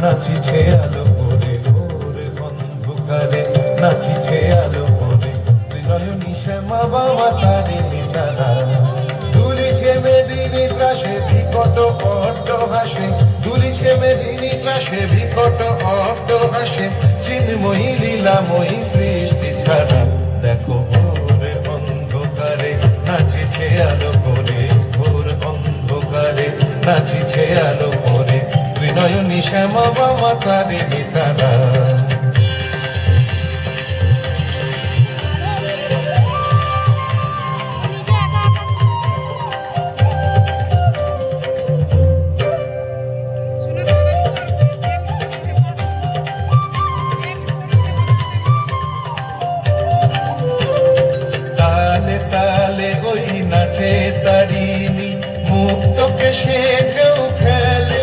নাচিছে আলো করে ভোর অন্ধকারে, নাচিছে আলো করে ত্রিনয়নী শ্যামা বাবা তারিণী তারা। দুলিছে মেদিনী ত্রাসে বিকট অট্টহাসে, দুলিছে মেদিনী ত্রাসে বিকট অট্টহাসে, চিন্ময়ী লীলাময়ী সৃষ্টি ছাড়া। দেখো ভোর অন্ধকারে নাচিছে আলো করে, ভোর অন্ধকারে নাচিছে আলো করে ত্রিনয়নী শ্যামা বাবা তারিণী তারা। তালে তালে ওই নাচে তারিণী, মুক্তকে সে কেউ খেলে,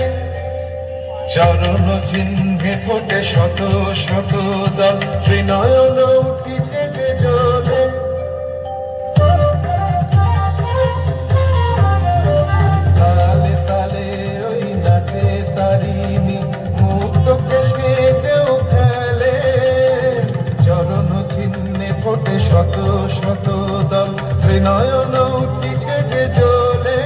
চরণ চিহ্নে ফোটে শত শত দল, ত্রিনয়ন উঠিছে যে জ্বলে। তালে তালে ওই নাচে তারিণী, মুক্তকে সে কেউ খেলে, চরণ চিহ্নে ফোটে শত শত দল, ত্রিনয়ন উঠিছে যে জ্বলে।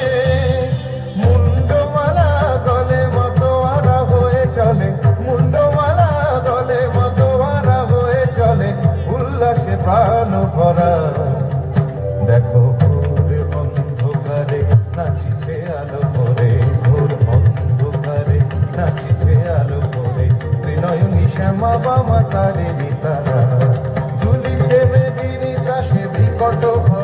মুন্ডমালা গলে মতোয়ারা হয়ে চলে, মুন্ডমালা গলে মতোয়ারা হয়ে চলে, উল্লাসে প্রাণ ভরা। দেখো ভোর অন্ধকারে নাচিছে আলো করে, ভোর অন্ধকারে নাচিছে আলো করে ত্রিনয়নী শ্যামা বাবা তারিণী তারা। দুলিছে মেদিনী ত্রাসে বিকট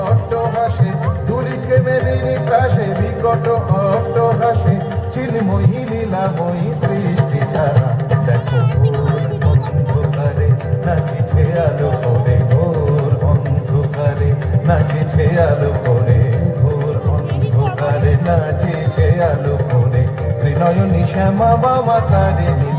অট্টহাসে, দুলিছে মেদিনী ত্রাসে বিকট অট্টহাসে, চিন্ময়ী লীলাময়ী সৃষ্টি ছাড়া। দেখো ভোর অন্ধকারে নাচিছে আলো করে, ভোর অন্ধকারে নাচিছে আলো করে, ভোর অন্ধকারে নাচিছে আলো করে ত্রিনয়নী শ্যামা বাবা তারিণী